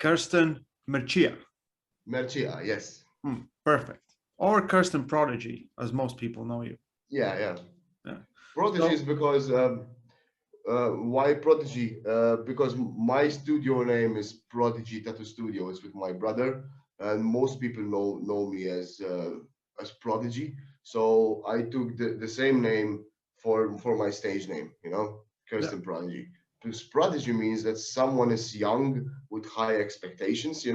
Kersten Mercia. Mercia, yes. Perfect. Or Kersten Prodigy, as most people know you. Yeah. Yeah. Prodigy is because why Prodigy? Because my studio name is Prodigy Tattoo Studio. It's with my brother, and most people know me as Prodigy. So I took the same name for my stage name. Kersten Prodigy. Because Prodigy means that someone is young with high expectations.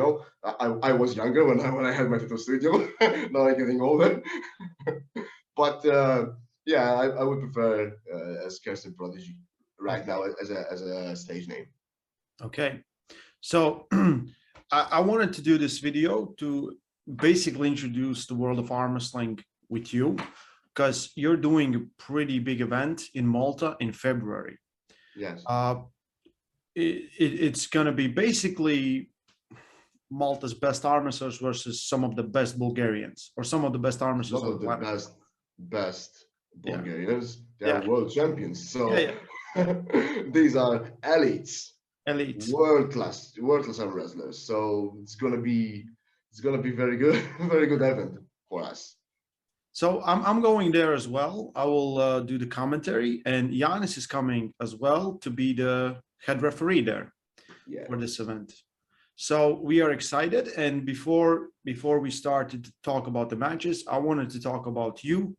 I was younger when I had my tattoo studio. Now I'm getting older. But yeah, I would prefer as Kersten Prodigy right now as a stage name. Okay, so I wanted to do this video to basically introduce the world of arm wrestling with you, because you're doing a pretty big event in Malta in February. Yes. It's going to be basically Malta's best arm wrestlers versus some of the best Bulgarians, or some of the best arm wrestlers Not on of the the planet. best Bulgarians. They Yeah. are world champions. So Yeah. these are elites. Elites. World class arm wrestlers. So it's gonna be very good, very good event for us. So I'm going there as well. I will do the commentary, and Giannis is coming as well to be the head referee there for this event. So we are excited. And before we started to talk about the matches, I wanted to talk about you.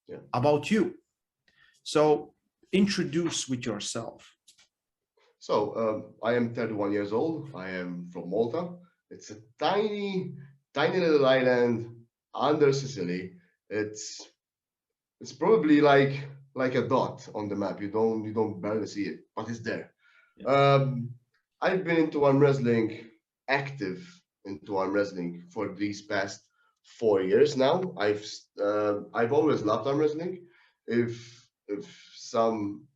Yeah. About you. So introduce with yourself. So I am 31 years old. I am from Malta. It's a tiny little island under Sicily. It's probably like a dot on the map. You don't barely see it, but it's there. Yeah. I've been into arm wrestling, active into arm wrestling for these past 4 years now. I've always loved arm wrestling. If some,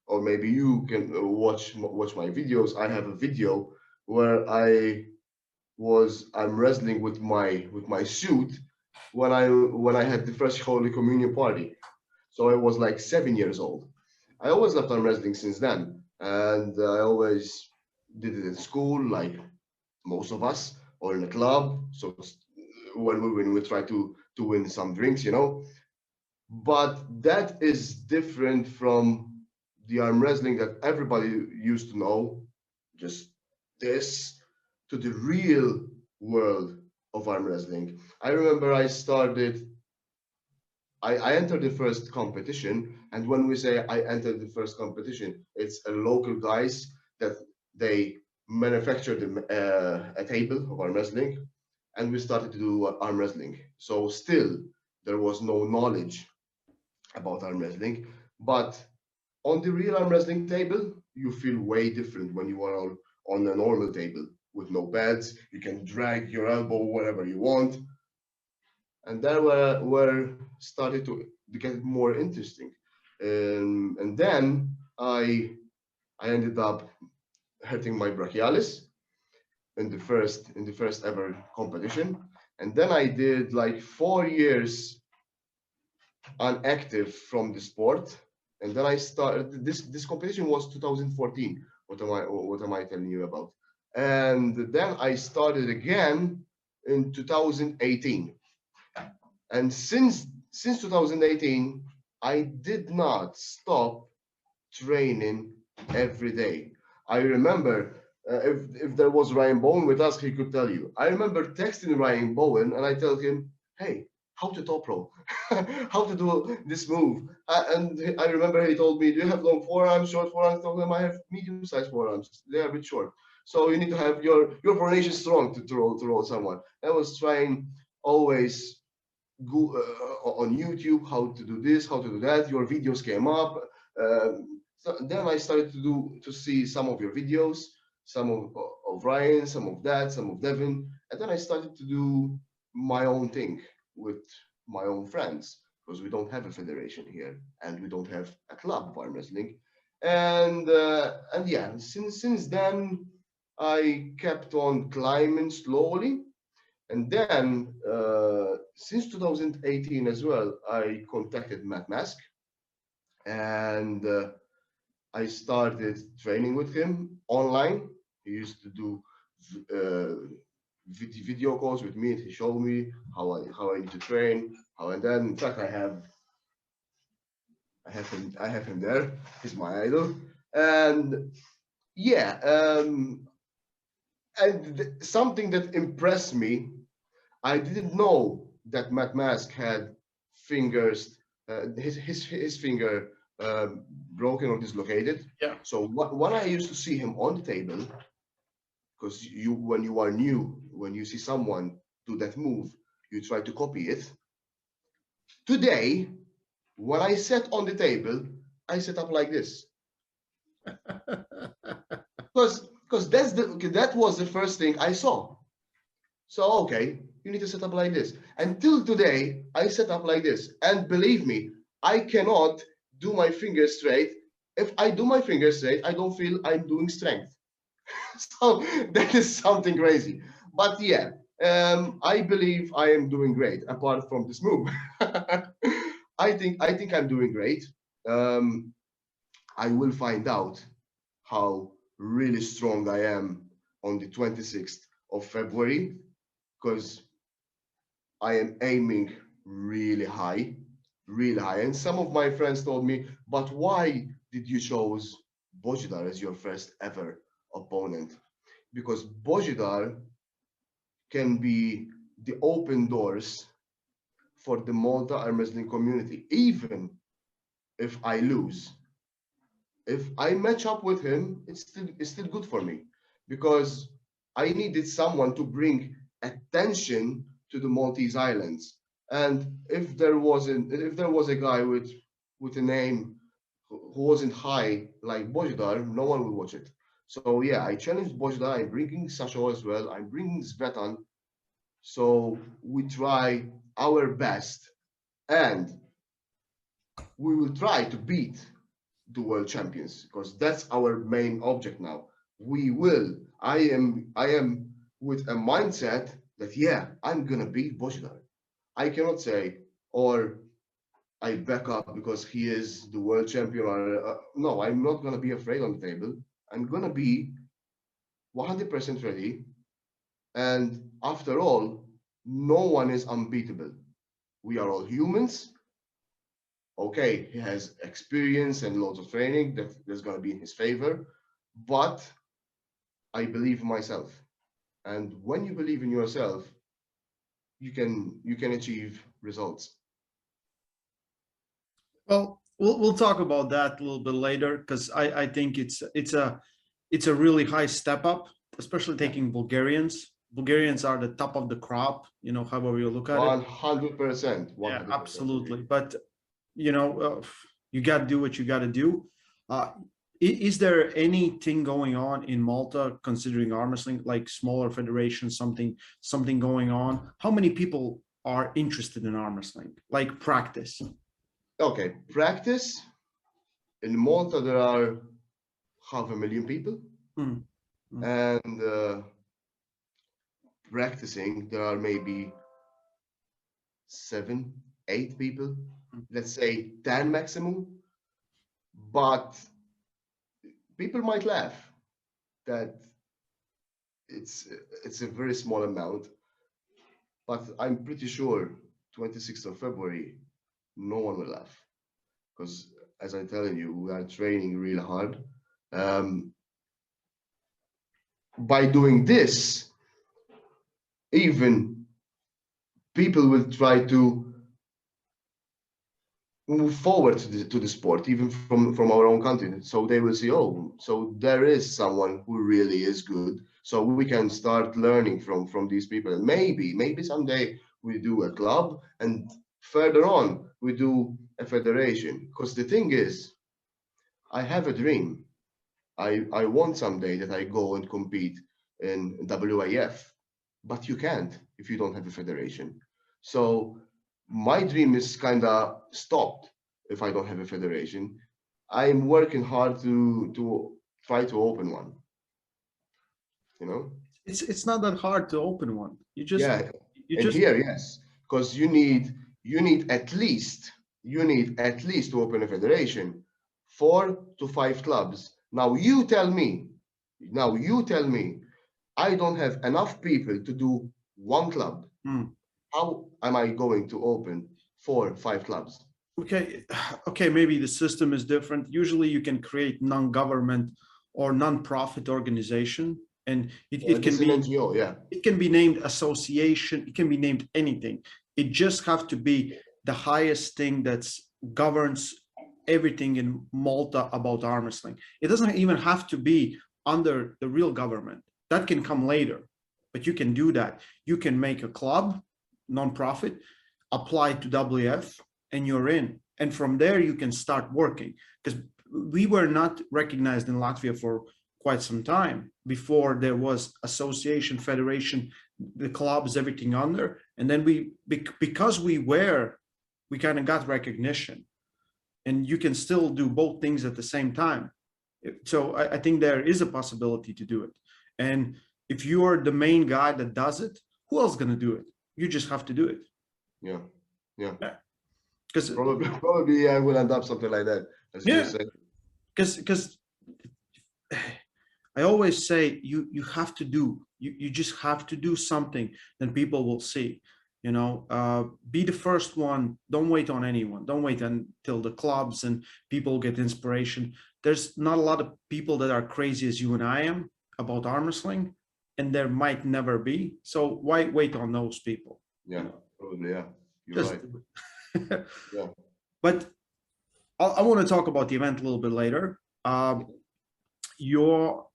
or maybe you can watch my videos. I have a video where I'm wrestling with my suit when I had the first Holy Communion party. So I was like 7 years old. I always loved arm wrestling since then, and I always did it in school, like most of us, or in a club. So when we try to win some drinks. But that is different from the arm wrestling that everybody used to know, just this, to the real world of arm wrestling. I remember I entered the first competition, and when we say I entered the first competition, it's a local guys that they manufactured a table of arm wrestling, and we started to do arm wrestling. So still, there was no knowledge about arm wrestling, but on the real arm wrestling table, you feel way different when you are on a normal table with no pads. You can drag your elbow wherever you want, and that where started to get more interesting. And then I ended up hurting my brachialis in the first ever competition, and then I did like 4 years unactive from the sport, and then I started this competition was 2014. What am I telling you about? And then I started again in 2018, and since 2018 I did not stop training every day. I remember, if there was Ryan Bowen with us, he could tell you. I remember texting Ryan Bowen and I tell him, hey, how to top rope, how to do this move. And I remember he told me, do you have long forearms, short forearms? I told him I have medium-sized forearms. They are a bit short. So you need to have your coordination strong to roll someone. I was trying always go on YouTube how to do this, how to do that. Your videos came up. So then I started to see some of your videos, some of Ryan, some of that, some of Devin, and then I started to do my own thing with my own friends, because we don't have a federation here and we don't have a club of arm wrestling, and yeah, since then I kept on climbing slowly. And then, since 2018 as well, I contacted Matt Mask, and I started training with him online. He used to do video calls with me. He showed me how I need to train. And then in fact I have him there. He's my idol. And yeah, something that impressed me, I didn't know that Matt Mask had fingers, his finger broken or dislocated. Yeah. So when I used to see him on the table, because when you are new, when you see someone do that move, you try to copy it. Today, when I sat on the table, I set up like this. Because that was the first thing I saw. So okay, you need to set up like this. Until today, I set up like this. And believe me, I cannot do my fingers straight. If I do my fingers straight, I don't feel I'm doing strength. So that is something crazy. But yeah, I believe I am doing great, apart from this move. I think I'm doing great. I will find out how really strong I am on the 26th of February, because I am aiming really high, really high. And some of my friends told me, but why did you choose Bozhidar as your first ever opponent? Because Bozhidar can be the open doors for the Malta arm wrestling community, even if I lose. If I match up with him, it's still good for me, because I needed someone to bring attention to the Maltese Islands. And if there was a guy with a name who wasn't high like Bozhidar, no one will watch it. So yeah, I challenged Bozhidar. I'm bringing Sasha as well. I'm bringing Svetan. So we try our best, and we will try to beat the world champions, because that's our main object now. We will. I am with a mindset that yeah, I'm gonna beat Bozhidar. I cannot say, or I back up because he is the world champion. No, I'm not gonna be afraid on the table. I'm gonna be 100% ready. And after all, no one is unbeatable. We are all humans. Okay, he has experience and lots of training that's going to be in his favor, but I believe in myself. And when you believe in yourself, you can achieve results. Well, we'll talk about that a little bit later, because I think it's a really high step up, especially taking Bulgarians. Bulgarians are the top of the crop, however you look at it. 100%. Yeah, absolutely. But you got to do what you got to do. Is there anything going on in Malta, considering arm wrestling, like smaller federations, something going on? How many people are interested in arm wrestling, like practice? Okay, practice in Malta there are 500,000 people, and practicing there are maybe 7, 8 people. Let's say 10 maximum. But people might laugh that it's a very small amount, but I'm pretty sure 26th of February, no one will laugh, because as I'm telling you, we are training really hard. By doing this, even people will try to move forward to the sport, even from our own country. So they will see, oh, so there is someone who really is good. So we can start learning from these people. And maybe someday we do a club, and further on we do a federation. Because the thing is, I have a dream. I want someday that I go and compete in WIF, but you can't if you don't have a federation. So my dream is kind of stopped if I don't have a federation. I'm working hard to try to open one. It's not that hard to open one. Here, yes, because you need at least to open a federation 4 to 5 clubs. Now you tell me, I don't have enough people to do one club. How am I going to open 4 or 5 clubs? Okay, maybe the system is different. Usually you can create non-government or non-profit organization, and it can be NGO, yeah. It can be named association, it can be named anything. It just have to be the highest thing that governs everything in Malta about arm wrestling. It doesn't even have to be under the real government. That can come later, but you can do that. You can make a club, non-profit, apply to WF, and you're in. And from there, you can start working. Because we were not recognized in Latvia for quite some time before there was association, federation, the clubs, everything under. And then because we kind of got recognition. And you can still do both things at the same time. So I think there is a possibility to do it. And if you are the main guy that does it, who else is going to do it? You just have to do it. Yeah. Because probably I will end up something like that. Because I always say you have to do, you just have to do something, then people will see. You know, be the first one. Don't wait on anyone. Don't wait until the clubs and people get inspiration. There's not a lot of people that are crazy as you and I am about arm wrestling, and there might never be. So why wait on those people? Yeah, probably. Yeah, you're right. Yeah. But I want to talk about the event a little bit later. You're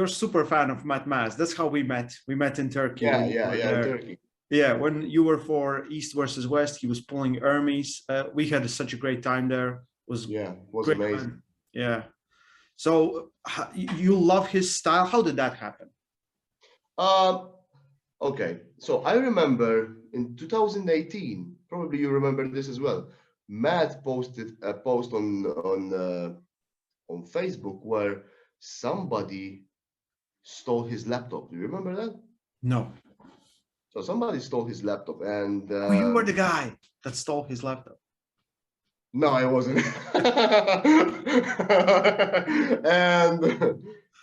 a super fan of Matt Mas. That's how we met. We met in Turkey. Yeah, in Turkey. Yeah, when you were for East versus West, he was pulling Hermes. We had such a great time there. Was amazing. Time. Yeah. So you love his style. How did that happen? Okay. So I remember in 2018, probably you remember this as well. Matt posted a post on Facebook where somebody stole his laptop. Do you remember that? No. So somebody stole his laptop, and you were the guy that stole his laptop. No, I wasn't.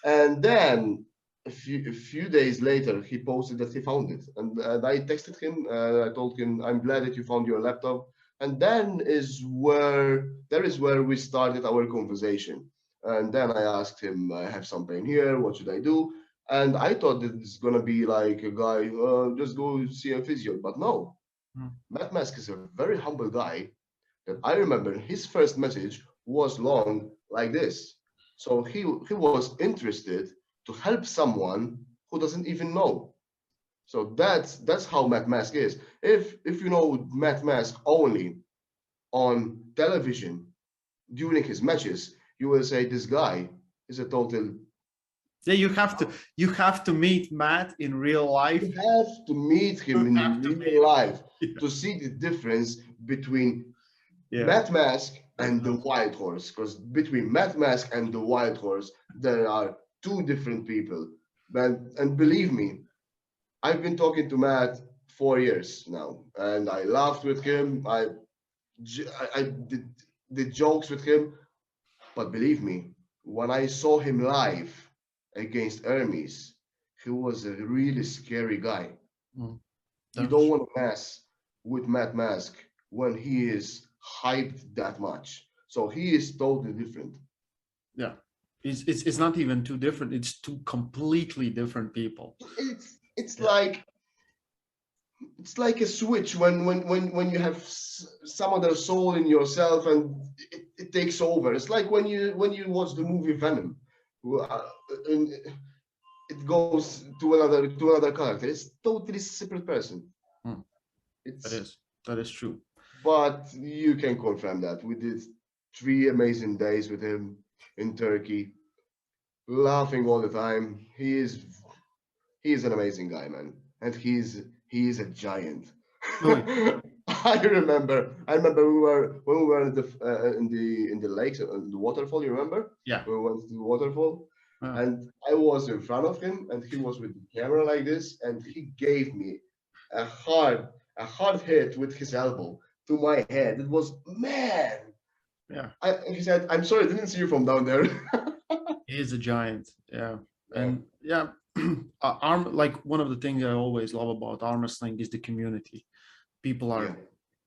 and then a few days later, he posted that he found it, and I texted him. I told him, "I'm glad that you found your laptop." And then is where we started our conversation. And then I asked him, "I have some pain here. What should I do?" And I thought that it's gonna be like a guy, just go see a physio. But no, Matt Mask is a very humble guy. That I remember his first message was long like this. So he was interested to help someone who doesn't even know. So that's how Matt Mask is. If you know Matt Mask only on television during his matches, you will say this guy is a total. Yeah, you have to meet Matt in real life. You have to meet him in real life to see the difference between Matt Mask and the Wild Horse. Because between Matt Mask and the Wild Horse, there are two different people. And believe me, I've been talking to Matt 4 years now, and I laughed with him. I did jokes with him, but believe me, when I saw him live against Hermes, he was a really scary guy. You don't want to mess with Matt Mask when he is hyped that much. So he is totally different. Yeah, it's not even too different. It's two completely different people. It's like a switch when you have some other soul in yourself and it takes over. It's like when you watch the movie Venom, it goes to another character. It's totally separate person. That is true. But you can confirm that we did 3 amazing days with him in Turkey, laughing all the time. He is an amazing guy, man, and he is a giant. I remember when we were in the lakes, in the waterfall. You remember? Yeah. We went to the waterfall, and I was in front of him, and he was with the camera like this, and he gave me a hard hit with his elbow to my head. It was, man. Yeah. He said, "I'm sorry, I didn't see you from down there." He is a giant. Yeah. And yeah, arm like one of the things I always love about arm wrestling is the community. People are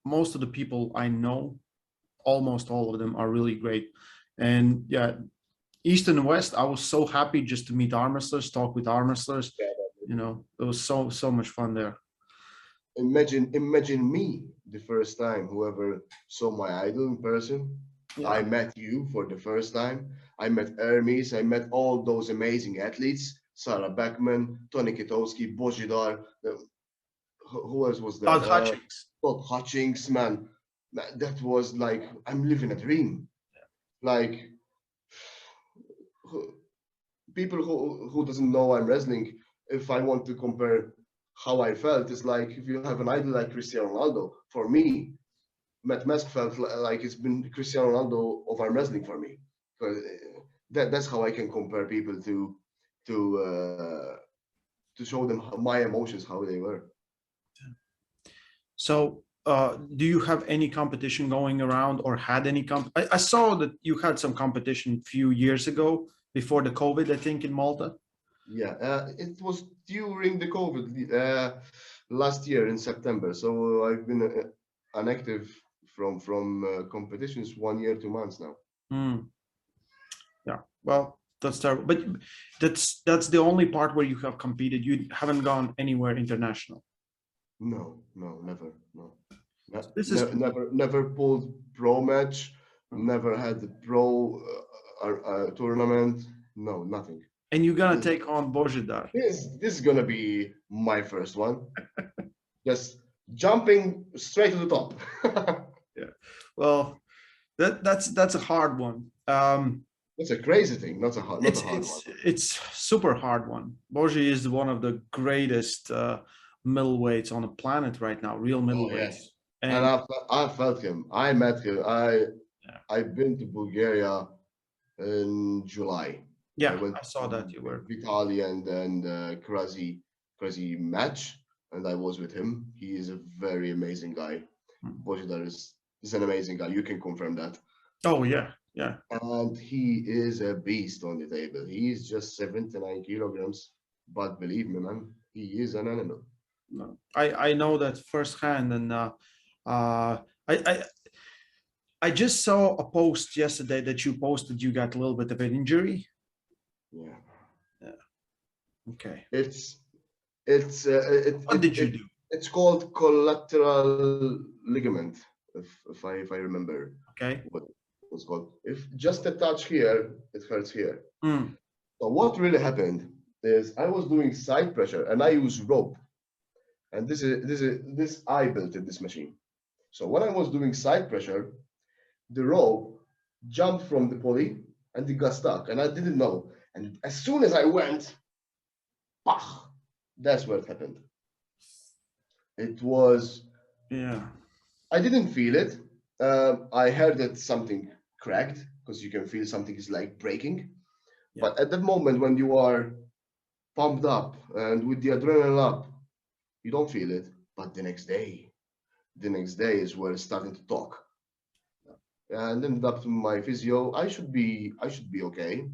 most of the people I know, almost all of them are really great. And yeah, East and West, I was so happy just to meet arm wrestlers, talk with arm wrestlers. You know, it was so much fun there. Imagine me the first time, whoever saw my idol in person. I met you for the first time. I met Hermes. I met all those amazing athletes. Sarah Beckman, Tony Kitowski, Bozhidar. Who else was there? Todd Hutchings, man. That was like, I'm living a dream. Like, people who doesn't know I'm wrestling, if I want to compare how I felt, it's like if you have an idol like Cristiano Ronaldo. For me, Matt Mask felt like it's been Cristiano Ronaldo of arm wrestling for me. That's how I can compare people to show them my emotions, how they were. So do you have any competition going around or had any I saw that you had some competition a few years ago before the COVID, I think, in Malta. Yeah, it was during the COVID last year in September. So I've been inactive from competitions 1 year, 2 months now. Yeah, well, that's terrible. But that's the only part where you have competed. You haven't gone anywhere international. No, never. No. Never pulled pro match. Never had the pro tournament. No, nothing. And you're gonna take on Bozhidar. This is gonna be my first one. Just jumping straight to the top. Yeah. Well, that's a hard one. It's a crazy thing, not a hard one. It's super hard one. Bozhi is one of the greatest middleweights on the planet right now, real middleweights. Yes. And I felt him. I met him. I've been to Bulgaria in July. Yeah, I saw that you were Vitaly and crazy match, and I was with him. He is a very amazing guy. Bozhidar is an amazing guy. You can confirm that. Oh yeah. And he is a beast on the table. He's just 79 kilograms, but believe me, man, he is an animal. No, I know that firsthand, and I just saw a post yesterday that you posted. You got a little bit of an injury. Yeah. Okay. What did you do? It's called collateral ligament, if I remember. Okay. What it was called. If just a touch here, it hurts here. So what really happened is I was doing side pressure and I use rope. And this I built in this machine. So when I was doing side pressure, the rope jumped from the pulley and it got stuck, and I didn't know. And as soon as I went, bah, that's where it happened. It was, I didn't feel it. I heard that something cracked, because you can feel something is like breaking. Yeah. But at that moment when you are pumped up and with the adrenaline up, you don't feel it. But the next day is where it's starting to talk. And ended up to my physio. I should be okay.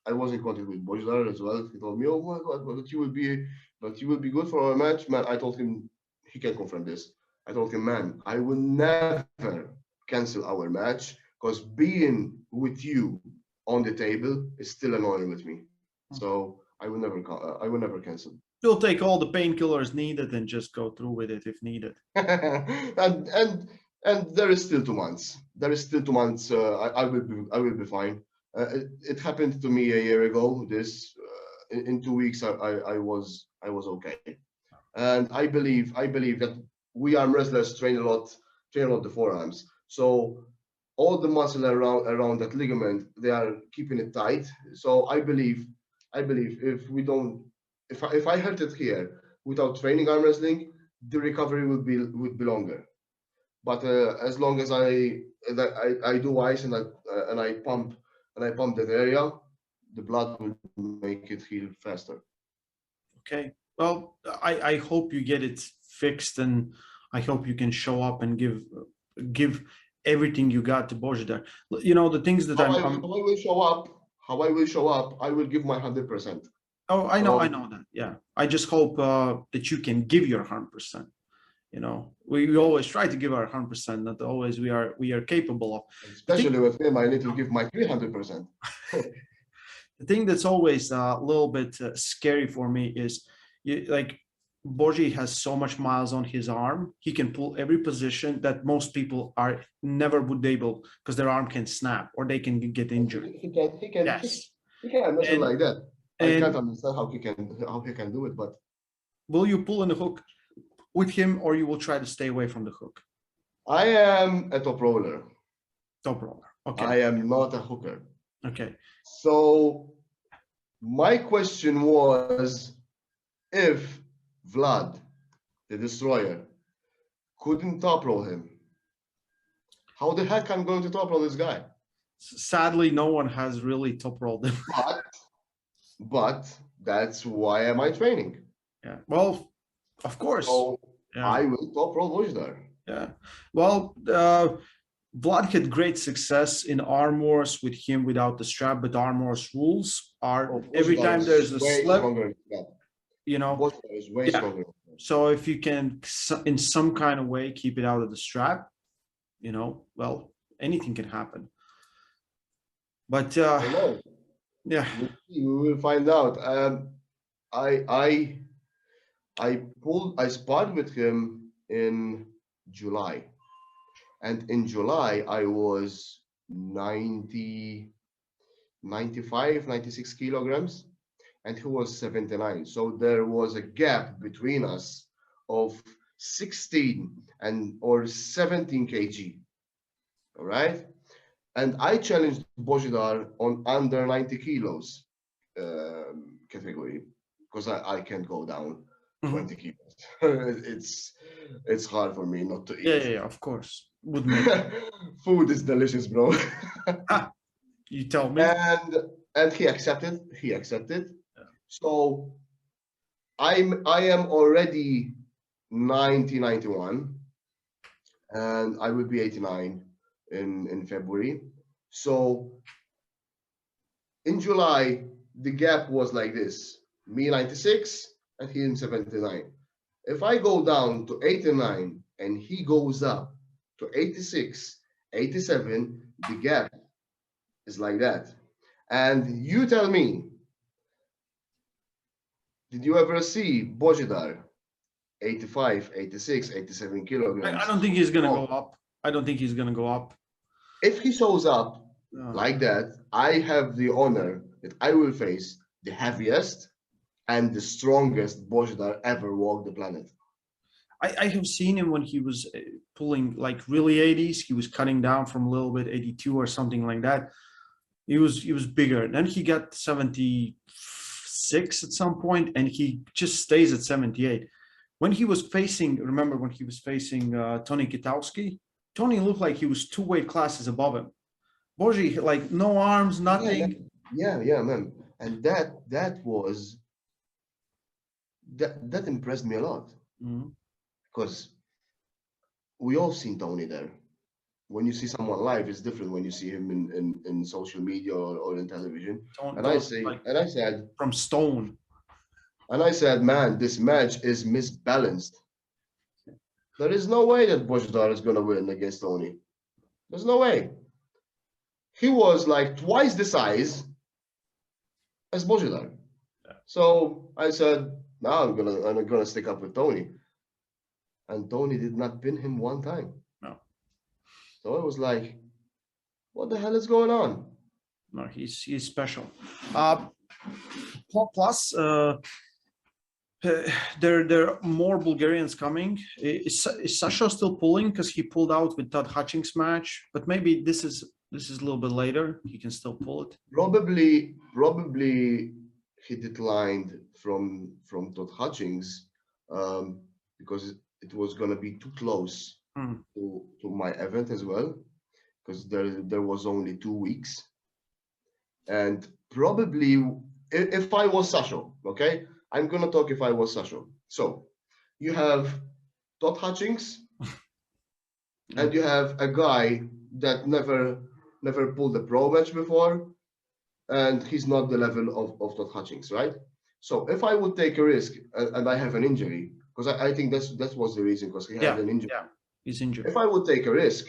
I was in contact with Bozhidar as well. He told me, "Oh my God, but you will be good for our match, man." I told him, he can confirm this. I told him, "Man, I will never cancel our match, because being with you on the table is still an honor with me. So I will never cancel." You'll take all the painkillers needed and just go through with it if needed. and there is still 2 months. I will be fine. It happened to me a year ago. In 2 weeks I was okay. And I believe that we arm wrestlers train a lot the forearms. So all the muscle around that ligament, they are keeping it tight. So I believe if I hurt it here without training arm wrestling, the recovery would be longer. But as long as I do ice and I pump that area, the blood will make it heal faster. Okay. Well, I hope you get it fixed, and I hope you can show up and give everything you got to Bozhidar. You know, the things that I will show up. how I will show up, I will give my 100%. Oh, I know that. Yeah. I just hope that you can give your 100%. You know, we always try to give our 100%, not always we are capable of. Especially with him, I need to give my 300%. The thing that's always a little bit scary for me is like Borgi has so much miles on his arm. He can pull every position that most people are never would able because their arm can snap or they can get injured. He can wrestle like that. I can't understand how he can do it, but will you pull in the hook with him or you will try to stay away from the hook? I am a top roller. Top roller. Okay. I am not a hooker. Okay. So my question was, if Vlad, the destroyer, couldn't top roll him, how the heck I'm going to top roll this guy? Sadly, no one has really top rolled him. But that's why am I training? Yeah. Well, of course. So yeah. I will top roll Bozhidar. Yeah. Well, Vlad had great success in arm wars with him without the strap, but arm wars rules are every time there's a slip, you know. Is way stronger. So if you can, in some kind of way, keep it out of the strap, you know, well, anything can happen. But yeah, we will find out. I sparred with him in July. And in July, I was 95, 96 kilograms, and he was 79. So there was a gap between us of 16 or 17 kg. All right. And I challenged Bozhidar on under 90 kilos category because I can't go down 20 kilos. It's hard for me not to eat. Yeah, of course. Food is delicious, bro. You tell me. And he accepted. Yeah. So I am already 90, 91, and I will be 89 in February. So in July, the gap was like this: me 96 and he in 79. If I go down to 89 and he goes up to 86, 87, the gap is like that. And you tell me, did you ever see Bozhidar 85, 86, 87 kilograms? I don't think he's going to go up. I don't think he's going to go up. If he shows up like that, I have the honor that I will face the heaviest and the strongest Bozhidar ever walked the planet. I have seen him when he was pulling like really 80s. He was cutting down from a little bit 82 or something like that. He was bigger. Then he got 76 at some point, and he just stays at 78. When he was facing, remember when he was facing Tony Kitowski? Tony looked like he was 2 weight classes above him. Borgi, like no arms, nothing. Yeah, man. And that impressed me a lot. Because we all seen Tony there. When you see someone live, it's different when you see him in social media or in television. I said from stone. And I said, man, this match is misbalanced. There is no way that Bozhidar is gonna win against Tony. There's no way. He was like twice the size as Bozhidar. Yeah. So I said, now I'm gonna stick up with Tony. And Tony did not pin him one time. No. So it was like, what the hell is going on? No, he's special. Plus, there are more Bulgarians coming. Is Sasha still pulling because he pulled out with Todd Hutchings match? But maybe this is a little bit later. He can still pull it. Probably he declined from Todd Hutchings because it was going to be too close to my event as well, because there was only 2 weeks. And probably if I was Sasha, okay, I'm going to talk if I was Sasha. So you have Todd Hutchings and you have a guy that never pulled a pro match before, and he's not the level of Todd Hutchings, right? So if I would take a risk and I have an injury, because I think that was the reason, because he had an injury. Yeah, he's injured. If I would take a risk,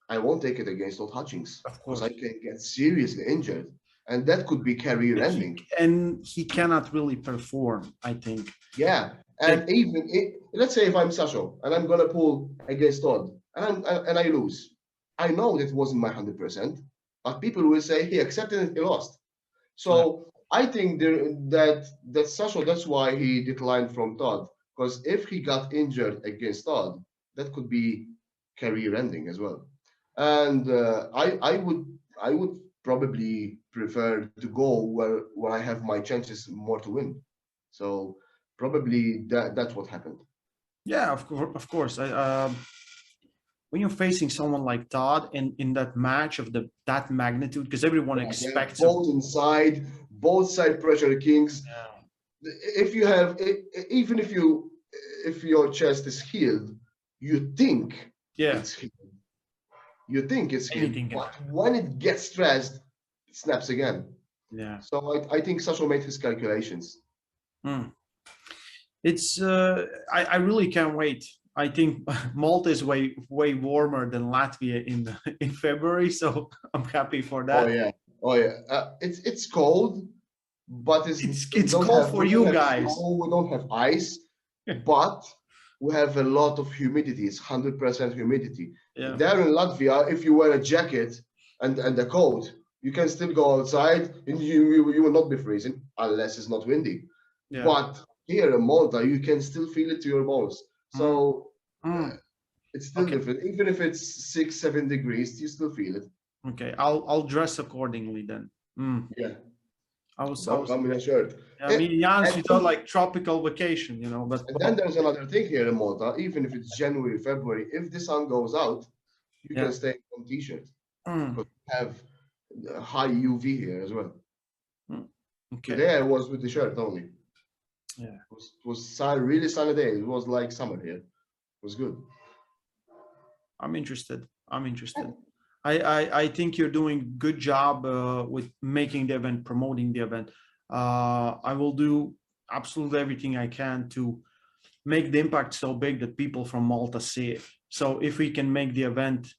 I won't take it against Todd Hutchings, Of because course. I can get seriously injured, and that could be career ending. And he cannot really perform, I think. Yeah, and even let's say if I'm Sasha and I'm gonna pull against Todd and I lose, I know that wasn't my 100%, but people will say he accepted it, he lost. So I think that Sasha, that's why he declined from Todd, because if he got injured against Todd, that could be career ending as well. And I would probably prefer to go where I have my chances more to win. So probably that's what happened. Yeah, of course. When you're facing someone like Todd in that match of that magnitude, because everyone expects both inside, both side pressure kings. Yeah. If you have, even if your chest is healed, you think it's healed. You think it's healed, but when it gets stressed, it snaps again. Yeah. So I think Sasha made his calculations. It's I really can't wait. I think Malta is way warmer than Latvia in February, so I'm happy for that. Oh yeah. It's cold, but it's cold for you guys. We don't have ice, but we have a lot of humidity. It's 100% humidity. Yeah. There in Latvia, if you wear a jacket and a coat, you can still go outside and you will not be freezing unless it's not windy. Yeah. But here in Malta, you can still feel it to your bones. So it's still different. Even if it's 6-7 degrees, you still feel it. Okay, I'll dress accordingly then. Yeah. I was come in a shirt. I mean, Jans, we thought like tropical vacation, you know. But and then there's another thing here in Malta. Even if it's January, February, if the sun goes out, you can stay on t-shirt. Because we have high UV here as well. Okay. Today I was with the shirt only. Yeah. It was really sunny day. It was like summer here. It was good. I'm interested. I think you're doing good job with making the event, promoting the event. I will do absolutely everything I can to make the impact so big that people from Malta see it. So if we can make the event,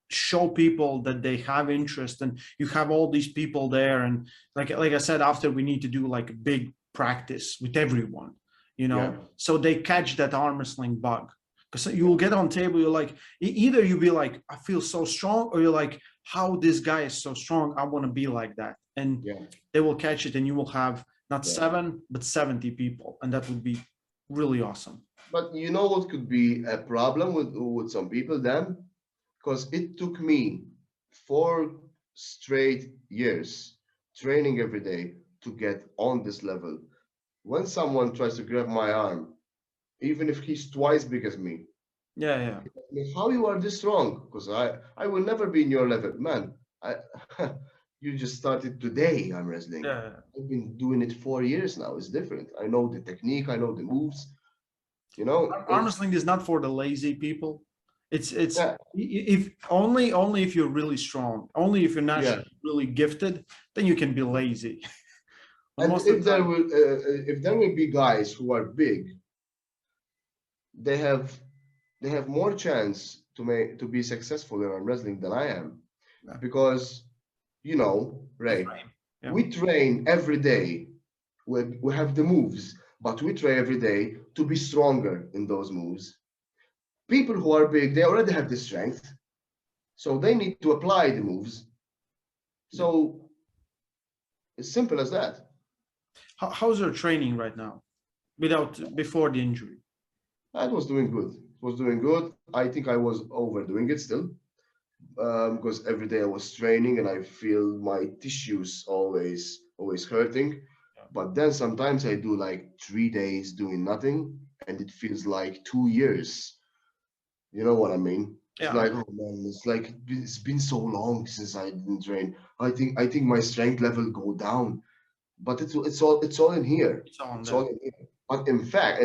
show people that they have interest, and you have all these people there, and like I said, after we need to do like a big practice with everyone, you know, so they catch that arm wrestling bug. Because you will get on table, you're like, either you'll be like, I feel so strong, or you're like, how this guy is so strong, I want to be like that. And they will catch it, and you will have not 7, but 70 people. And that would be really awesome. But you know what could be a problem with some people then? Because it took me 4 straight years training every day to get on this level. When someone tries to grab my arm, even if he's twice big as me. Yeah. How you are this strong? Because I will never be in your level, man. You just started today. I'm wrestling. Yeah. I've been doing it 4 years now. It's different. I know the technique. I know the moves. You know, arm wrestling is not for the lazy people. It's if only if you're really strong. Only if you're not really gifted, then you can be lazy. And if there will be guys who are big, they have more chance to be successful in arm wrestling than I am, because you know, Ray, we train every day. We have the moves, but we train every day to be stronger in those moves. People who are big, they already have the strength, so they need to apply the moves. So it's simple as that. How's your training right now, before the injury? I was doing good. It was doing good. I think I was overdoing it still, because every day I was training and I feel my tissues always hurting. But then sometimes I do like 3 days doing nothing, and it feels like 2 years. You know what I mean? It's like, oh man, it's like it's been so long since I didn't train. I think my strength level go down, but it's all in here. It's all in here. But in fact,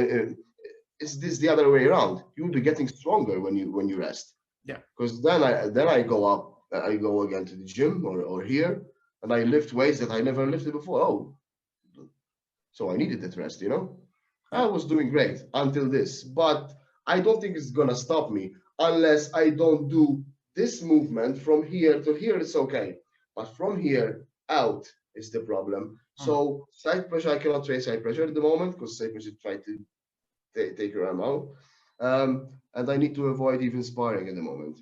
it's the other way around. You'll be getting stronger when you rest. Yeah. Because then I go up. I go again to the gym or here, and I lift weights that I never lifted before. Oh, so I needed that rest, you know. I was doing great until this, but I don't think it's gonna stop me unless I don't do this movement from here to here. It's okay, but from here out is the problem. So side pressure, I cannot train side pressure at the moment because side pressure try to take your arm out, and I need to avoid even sparring at the moment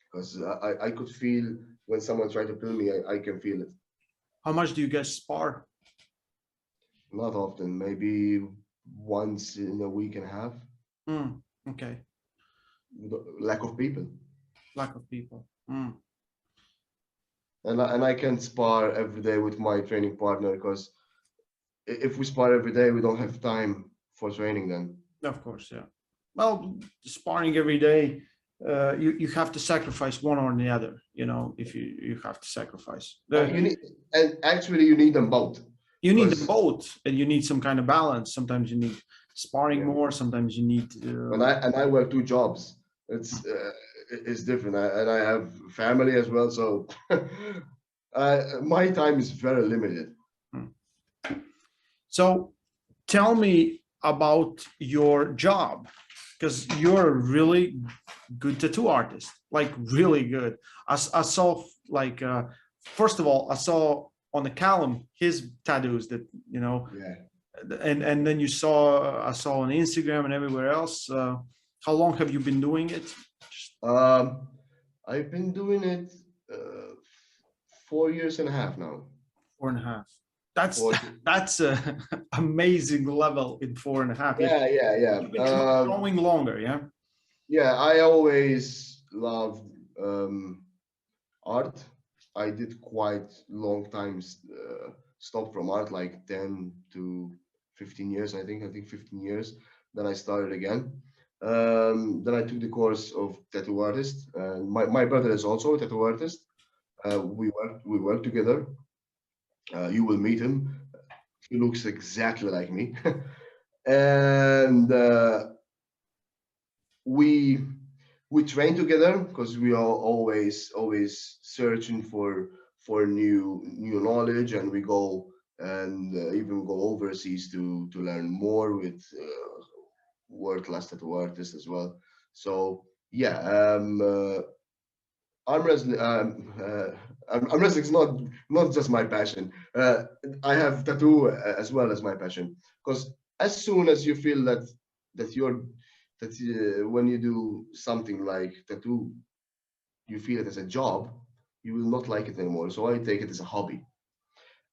because I could feel when someone tried to pull me, I can feel it. How much do you guys spar? Not often, maybe once in a week and a half. Okay. Lack of people. Lack of people. And I can't spar every day with my training partner because if we spar every day, we don't have time for training then. Of course, yeah. Well, sparring every day, you have to sacrifice one or the other. You know, if you have to sacrifice. And actually, you need them both. You need them both, and you need some kind of balance. Sometimes you need sparring more. Sometimes you need. And I work 2 jobs. It's different, and I have family as well, so my time is very limited. So, tell me about your job, because you're a really good tattoo artist, like really good. I saw like first of all, I saw on the Callum his tattoos that and then I saw on Instagram and everywhere else. How long have you been doing it? I've been doing it 4 years and a half now. 4.5. That's a amazing level in 4.5 years. Yeah. You've been growing longer, yeah. Yeah, I always loved art. I did quite long time stop from art, like 10 to 15 years, I think 15 years. Then I started again. Then I took the course of tattoo artist. And my brother is also a tattoo artist. We work together. You will meet him. He looks exactly like me. And we train together because we are always searching for new knowledge, and we go and even go overseas to learn more with world-class tattoo artists as well. So yeah, arm wrestling. Arm wrestling is not just my passion. I have tattoo as well as my passion, because as soon as you feel that when you do something like tattoo, you feel it as a job, you will not like it anymore. So I take it as a hobby,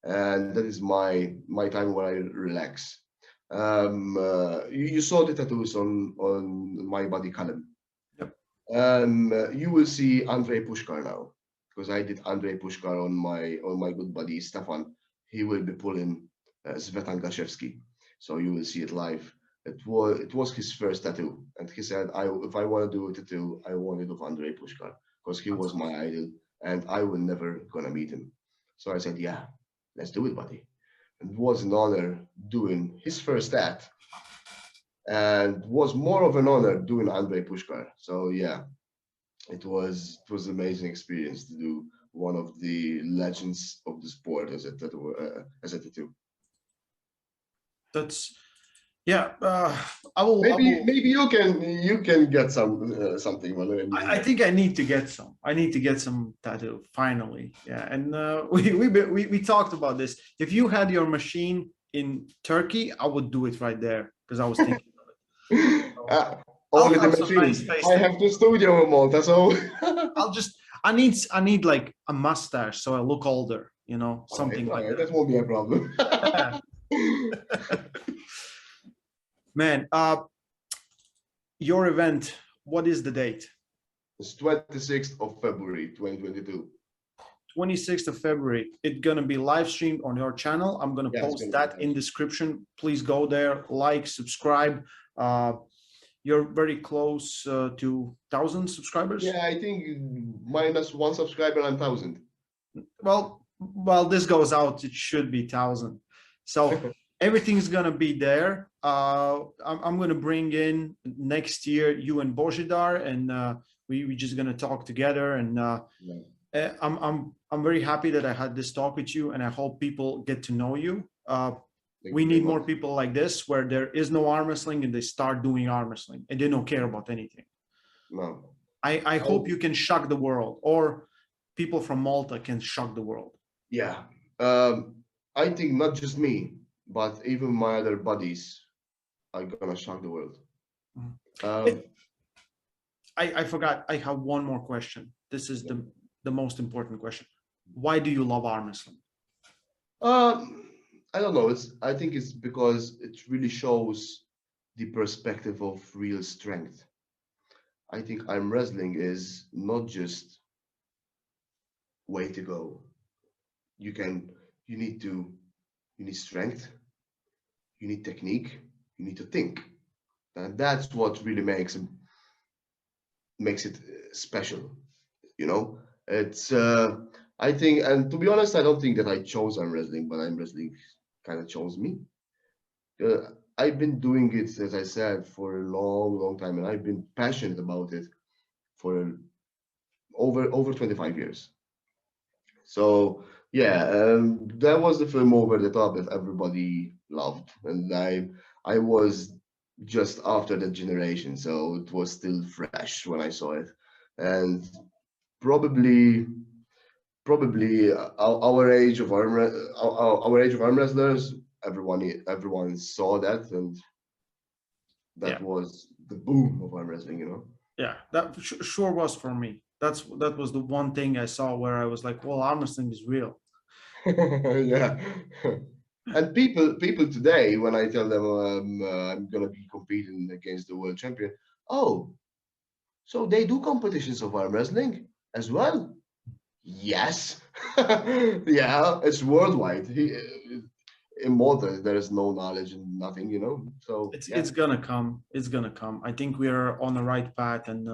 and that is my time where I relax. You saw the tattoos on my body column. Yep. You will see Andrei Pushkar now, because I did Andrei Pushkar on my good buddy Stefan. He will be pulling Svetan Gashevsky, so you will see it live. It was his first tattoo, and he said, if I want to do a tattoo, I want it of Andrei Pushkar, because he was my idol, and I will never gonna meet him. So I said, yeah, let's do it, buddy. It was an honor doing his first tat, and was more of an honor doing Andrei Pushkar. So yeah, it was an amazing experience to do one of the legends of the sport as a tattoo. That's yeah. I will. Maybe you can get something. I think I need to get some. I need to get some tattoo finally. Yeah, and we talked about this. If you had your machine in Turkey, I would do it right there, because I was thinking of it. Only the machine. I have the studio in Malta, so I need like a mustache so I look older. You know, something like that. That won't be a problem. Man, your event, what is the date? It's 26th of February, 2022. 26th of February. It's going to be live streamed on your channel. I'm going to post that in description. Please go there, like, subscribe. You're very close to 1,000 subscribers. Yeah, I think minus 1 subscriber and 1,000. Well, this goes out, it should be 1,000. So everything's going to be there. I'm going to bring in next year you and Bozhidar, and we're just going to talk together, and I'm very happy that I had this talk with you, and I hope people get to know you. Thank We you very need more much. people like this, where there is no arm wrestling and they start doing arm wrestling and they don't care about anything. No. I hope you can shock the world, or people from Malta can shock the world. Yeah. I think not just me, but even my other buddies are gonna shock the world. Um, I forgot. I have one more question. This is the most important question. Why do you love arm wrestling? I don't know. I think it's because it really shows the perspective of real strength. I think arm wrestling is not just way to go. You can, you need to, you need strength, you need technique, you need to think, and that's what really makes it special. You know, it's I think, and to be honest, I don't think that I chose arm wrestling, but arm wrestling kind of chose me. Uh, I've been doing it, as I said, for a long, long time, and I've been passionate about it for over 25 years. So yeah, that was the film over the top that everybody loved, and I was just after that generation, so it was still fresh when I saw it, and probably our age of our age of arm wrestlers, everyone saw that, and that was the boom of arm wrestling, you know. Yeah, that sure was for me. That was the one thing I saw where I was like, well, arm wrestling is real. Yeah. And people today, when I tell them I'm gonna be competing against the world champion, oh, so they do competitions of arm wrestling as well? Yes. Yeah, it's worldwide. In Malta, there is no knowledge and nothing, you know. So yeah. It's gonna come. It's gonna come. I think we are on the right path, and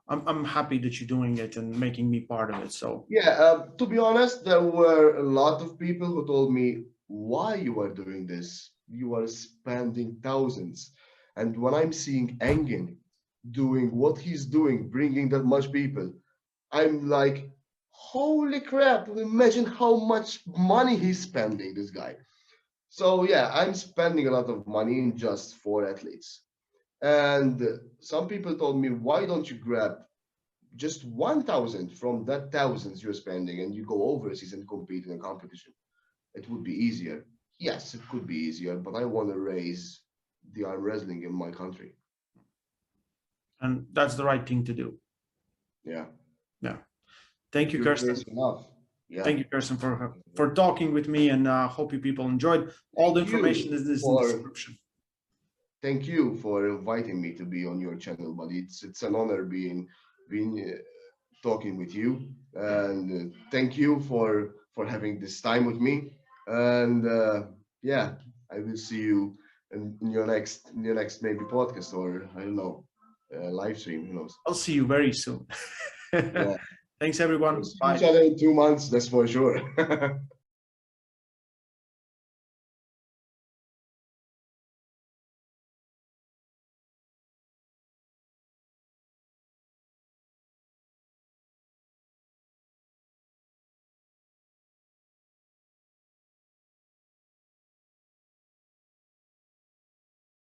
I'm happy that you're doing it and making me part of it. So Yeah, to be honest, there were a lot of people who told me why you are doing this. You are spending thousands. And when I'm seeing Engin doing what he's doing, bringing that much people, I'm like, holy crap, imagine how much money he's spending, this guy. So yeah, I'm spending a lot of money in just four athletes. And some people told me, why don't you grab just 1,000 from that thousands you're spending and you go overseas and compete in a competition? It would be easier. Yes, it could be easier, but I want to raise the arm wrestling in my country. and that's the right thing to do. Yeah. Yeah. Thank you, Kersten. Enough. Yeah. Thank you, Kersten, for talking with me, and hope you people enjoyed. All the information is in the description. Thank you for inviting me to be on your channel, buddy. It's an honor being talking with you, and thank you for having this time with me. And yeah, I will see you in your next maybe podcast, or I don't know, live stream. Who knows? I'll see you very soon. Yeah. Thanks, everyone. We'll see Bye. each other in 2 months. That's for sure.